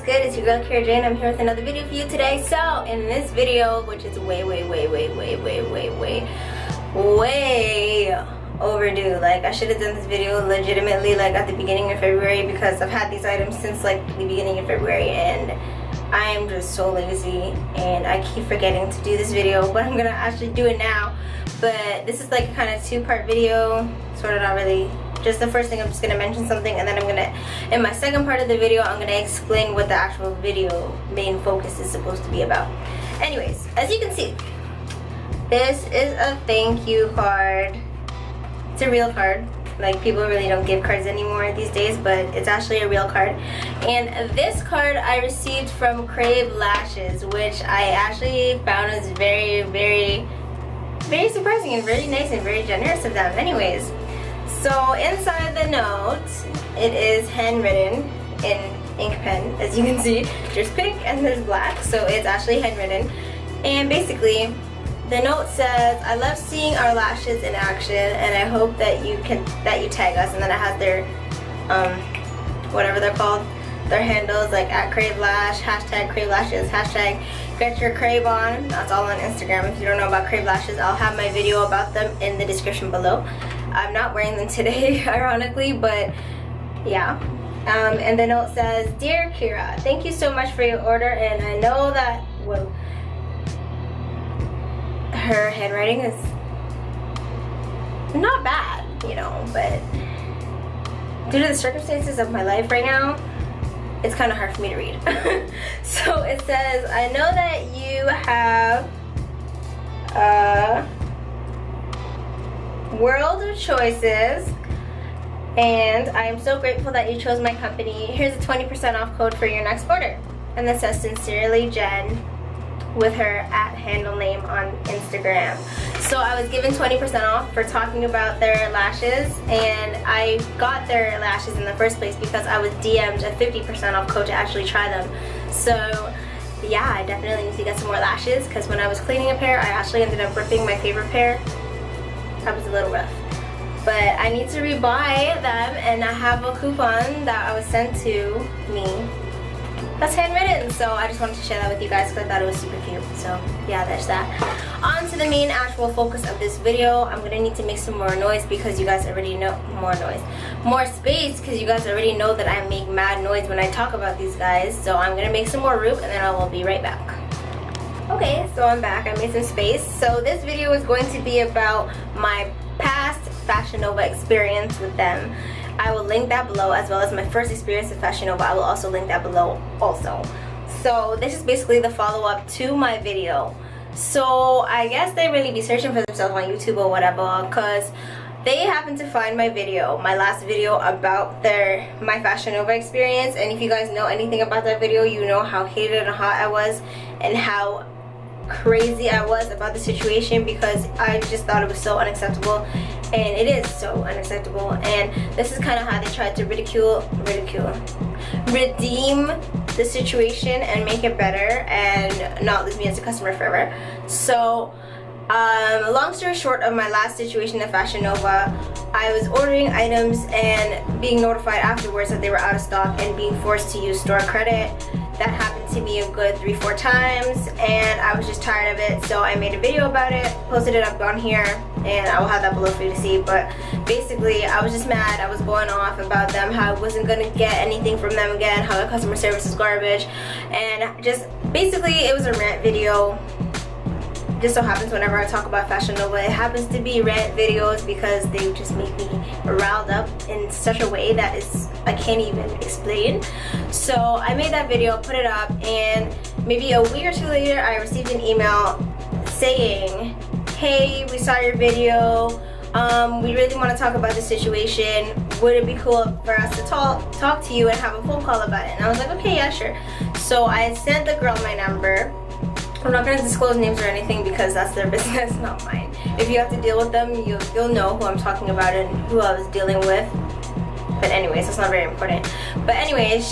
good? It's your girl Kera Jaay and I'm here with another video for you today. So in this video, which is way overdue, like I should have done this video legitimately like at the beginning of February, because I've had these items since like the beginning of February and I am just so lazy and I keep forgetting to do this video, but I'm gonna actually do it now. But this is like a kind of two-part video, sort of, not really. Just the first thing, I'm just gonna mention something, and then I'm gonna, in my second part of the video, I'm gonna explain what the actual video main focus is supposed to be about. Anyways, as you can see, this is a thank you card. It's a real card. Like, people really don't give cards anymore these days, but it's actually a real card. And this card I received from Crave Lashes, which I actually found was very surprising and very nice and very generous of them. Anyways, so inside the note, it is handwritten in ink pen. As you can see, there's pink and there's black, so it's actually handwritten. And basically, the note says, "I love seeing our lashes in action, and I hope that you tag us." And then it has their whatever they're called, their handles, like at Crave Lash, hashtag Crave Lashes, hashtag get your Crave on. That's all on Instagram. If you don't know about Crave Lashes, I'll have my video about them in the description below. I'm not wearing them today, ironically, but yeah. And the note says, "Dear Kera, thank you so much for your order, and I know that," whoa, her handwriting is not bad, you know, but due to the circumstances of my life right now, it's kind of hard for me to read. So it says, "I know that you have world of choices, and I am so grateful that you chose my company. Here's a 20% off code for your next order." And this says, "Sincerely, Jen," with her @handle name on Instagram. So I was given 20% off for talking about their lashes, and I got their lashes in the first place because I was DM'd a 50% off code to actually try them. So yeah, I definitely need to get some more lashes, because when I was cleaning a pair, I actually ended up ripping my favorite pair. That was a little rough. But I need to rebuy them, and I have a coupon that I was sent to me that's handwritten, so I just wanted to share that with you guys because I thought it was super cute. So yeah, there's that. On to the main actual focus of this video. I'm gonna need to make some more noise because you guys already know, more space, because you guys already know that I make mad noise when I talk about these guys. So I'm gonna make some more room, and then I will be right back. Okay, so I'm back. I made some space. So this video is going to be about my past Fashion Nova experience with them. I will link that below, as well as my first experience with Fashion Nova. I will also link that below also. So this is basically the follow-up to my video. So I guess they really be searching for themselves on YouTube or whatever, because they happened to find my video, my last video about my Fashion Nova experience. And if you guys know anything about that video, you know how hated and hot I was and how crazy I was about the situation, because I just thought it was so unacceptable, and it is so unacceptable. And this is kind of how they tried to redeem the situation and make it better and not lose me as a customer forever. So long story short of my last situation at Fashion Nova, I was ordering items and being notified afterwards that they were out of stock and being forced to use store credit. That happened to me a good 3-4 times, and I was just tired of it, so I made a video about it, posted it up on here, and I will have that below for you to see. But basically, I was just mad. I was going off about them, how I wasn't going to get anything from them again, how the customer service is garbage, and just basically it was a rant video. Just so happens whenever I talk about Fashion Nova, it happens to be rant videos because they just make me riled up in such a way that I can't even explain. So I made that video, put it up, and maybe a week or two later I received an email saying, "Hey, we saw your video. We really want to talk about the situation. Would it be cool for us to talk to you and have a phone call about it?" And I was like, "Okay, yeah, sure." So I sent the girl my number. I'm not going to disclose names or anything because that's their business, not mine. If you have to deal with them, you'll know who I'm talking about and who I was dealing with. But anyways, that's not very important. But anyways,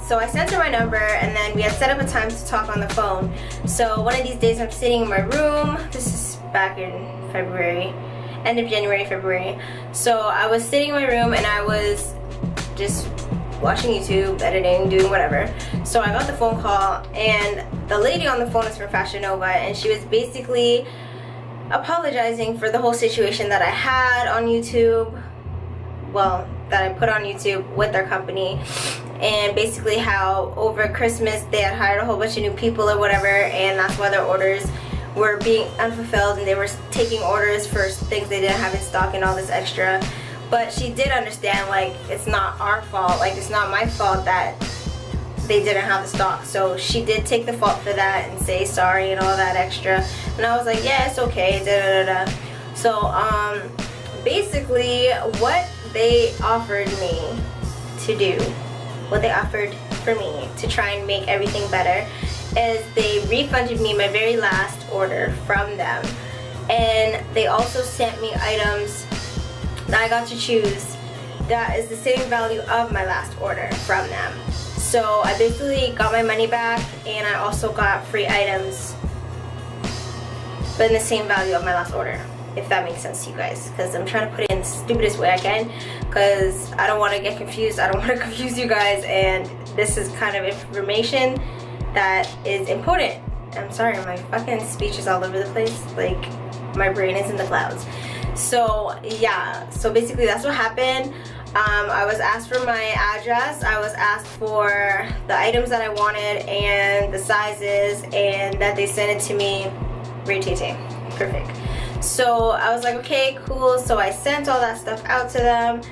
so I sent her my number, and then we had set up a time to talk on the phone. So one of these days I'm sitting in my room. This is back in February, end of January, February. So I was sitting in my room and I was just watching YouTube, editing, doing whatever. So I got the phone call, and the lady on the phone is from Fashion Nova, and she was basically apologizing for the whole situation that I had on YouTube, well, that I put on YouTube with their company, and basically how over Christmas they had hired a whole bunch of new people or whatever, and that's why their orders were being unfulfilled, and they were taking orders for things they didn't have in stock and all this extra. But she did understand, like, it's not our fault, like, it's not my fault that they didn't have the stock. So she did take the fault for that and say sorry and all that extra, and I was like, yeah, it's okay, da da da da. So basically what they offered me to do, what they offered for me to try and make everything better, is they refunded me my very last order from them, and they also sent me items that I got to choose that is the same value of my last order from them. So I basically got my money back, and I also got free items but in the same value of my last order, if that makes sense to you guys, because I'm trying to put it in the stupidest way I can, because I don't want to get confused. I don't want to confuse you guys, and this is kind of information that is important. I'm sorry, my fucking speech is all over the place, like my brain is in the clouds. So yeah, so basically that's what happened. I was asked for my address, I was asked for the items that I wanted and the sizes, and that they sent it to me rotating. Perfect. So I was like, okay, cool. So I sent all that stuff out to them,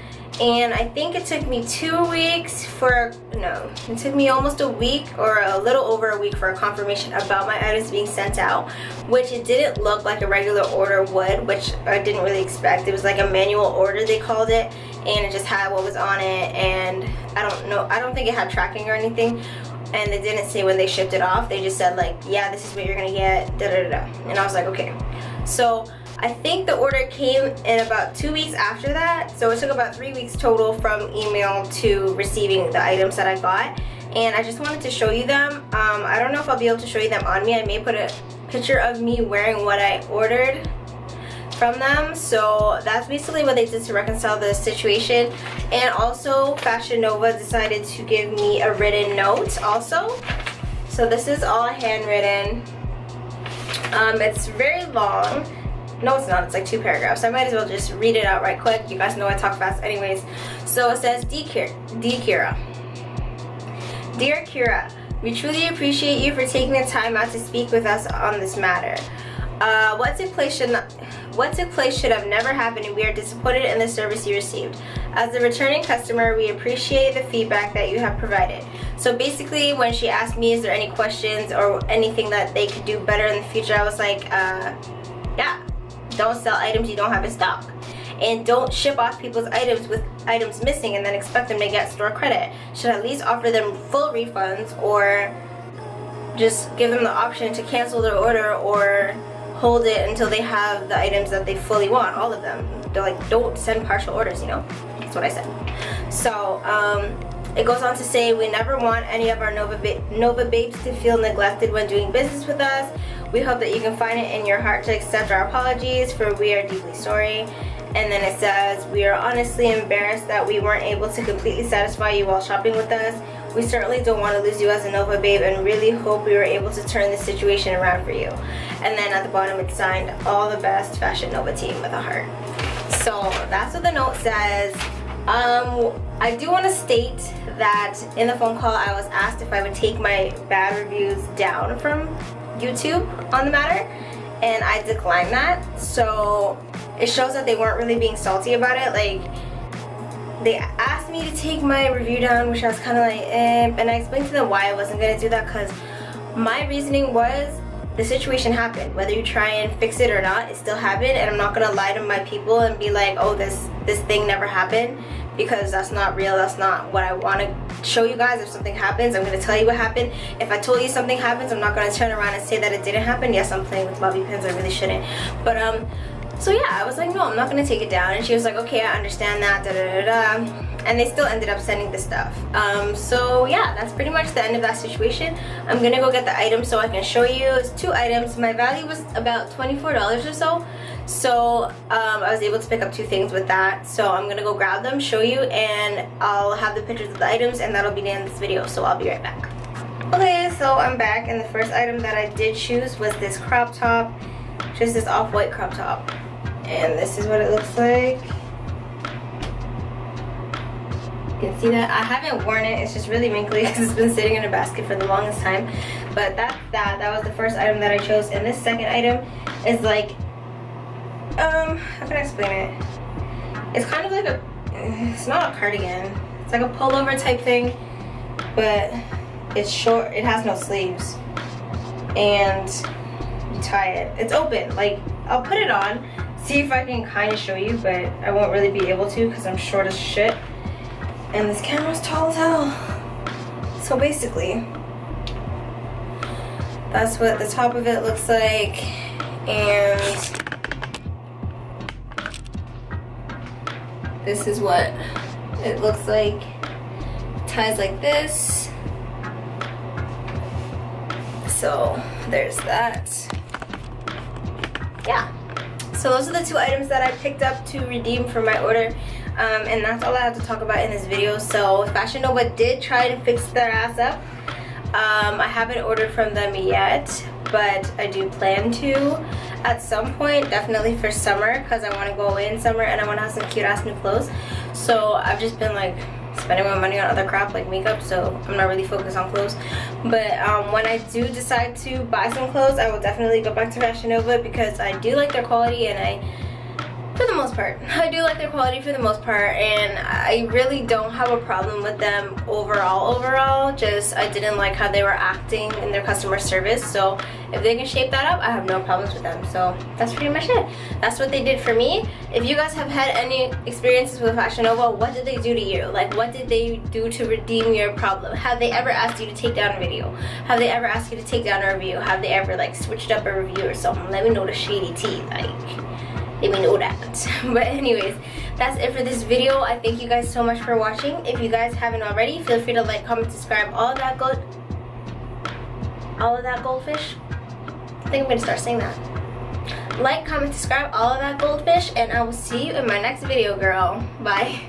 and I think it took me 2 weeks for, no, it took me almost a week or a little over a week for a confirmation about my items being sent out, which it didn't look like a regular order would, which I didn't really expect. It was like a manual order, they called it, and it just had what was on it, and I don't know, I don't think it had tracking or anything, and they didn't say when they shipped it off. They just said like, yeah, this is what you're gonna get, da da da da. And I was like, okay. So I think the order came in about 2 weeks after that, so it took about 3 weeks total from email to receiving the items that I got, and I just wanted to show you them. I don't know if I'll be able to show you them on me. I may put a picture of me wearing what I ordered from them. So that's basically what they did to reconcile the situation. And also Fashion Nova decided to give me a written note also. So this is all handwritten. It's very long. No, it's not. It's like 2 paragraphs. I might as well just read it out right quick. You guys know I talk fast anyways. So it says, Dear Kera, we truly appreciate you for taking the time out to speak with us on this matter. What took place should have never happened, and we are disappointed in the service you received. As a returning customer, we appreciate the feedback that you have provided. So basically, when she asked me, is there any questions or anything that they could do better in the future, I was like, yeah. Don't sell items you don't have in stock, and don't ship off people's items with items missing and then expect them to get store credit. Should at least offer them full refunds, or just give them the option to cancel their order or hold it until they have the items that they fully want, all of them. They're like, don't send partial orders, you know. That's what I said. So it goes on to say, we never want any of our Nova babes to feel neglected when doing business with us. We hope that you can find it in your heart to accept our apologies, for we are deeply sorry. And then it says, we are honestly embarrassed that we weren't able to completely satisfy you while shopping with us. We certainly don't want to lose you as a Nova babe, and really hope we were able to turn the situation around for you. And then at the bottom it's signed, all the best, Fashion Nova team, with a heart. So that's what the note says. I do want to state that in the phone call I was asked if I would take my bad reviews down from YouTube on the matter, and I declined that. So it shows that they weren't really being salty about it. Like, they asked me to take my review down, which I was kind of like, and I explained to them why I wasn't going to do that, because my reasoning was the situation happened. Whether you try and fix it or not, it still happened, and I'm not going to lie to my people and be like, oh, this thing never happened, because that's not real. That's not what I want to show you guys. If something happens, I'm going to tell you what happened. If I told you something happens, I'm not going to turn around and say that it didn't happen. Yes, I'm playing with bobby pins, I really shouldn't. But So yeah, I was like, no, I'm not gonna take it down. And she was like, okay, I understand that, da da da da. And they still ended up sending the stuff. So yeah, that's pretty much the end of that situation. I'm gonna go get the items so I can show you. It's 2 items. My value was about $24 or so. So I was able to pick up 2 things with that. So I'm gonna go grab them, show you, and I'll have the pictures of the items, and that'll be the end of this video. So I'll be right back. Okay, so I'm back, and the first item that I did choose was this crop top. Just this off-white crop top. And this is what it looks like. You can see that I haven't worn it. It's just really wrinkly because it's been sitting in a basket for the longest time. But that was the first item that I chose. And this second item is like, how can I explain it? It's kind of like it's not a cardigan. It's like a pullover type thing, but it's short. It has no sleeves, and you tie it. It's open. Like, I'll put it on, see if I can kind of show you, but I won't really be able to because I'm short as shit. And this camera's tall as hell. So basically, that's what the top of it looks like. And this is what it looks like. It ties like this. So there's that. Yeah. So those are the 2 items that I picked up to redeem for my order. And that's all I have to talk about in this video. So Fashion Nova did try to fix their ass up. I haven't ordered from them yet, but I do plan to at some point, definitely for summer, because I want to go away in summer and I want to have some cute ass new clothes. So I've just been like spending my money on other crap like makeup, so I'm not really focused on clothes. But when I do decide to buy some clothes, I will definitely go back to Fashion Nova because I do like their quality, and for the most part, I do like their quality for the most part, and I really don't have a problem with them overall. Just I didn't like how they were acting in their customer service. So if they can shape that up, I have no problems with them. So that's pretty much it. That's what they did for me. If you guys have had any experiences with Fashion Nova, what did they do to you? Like, what did they do to redeem your problem? Have they ever asked you to take down a video? Have they ever asked you to take down a review? Have they ever like switched up a review or something? Let me know the shady tea, like. Let me know that. But anyways, that's it for this video. I thank you guys so much for watching. If you guys haven't already, feel free to like, comment, subscribe, all of that goldfish. I think I'm gonna start saying that. Like, comment, subscribe, all of that goldfish, and I will see you in my next video, girl. Bye.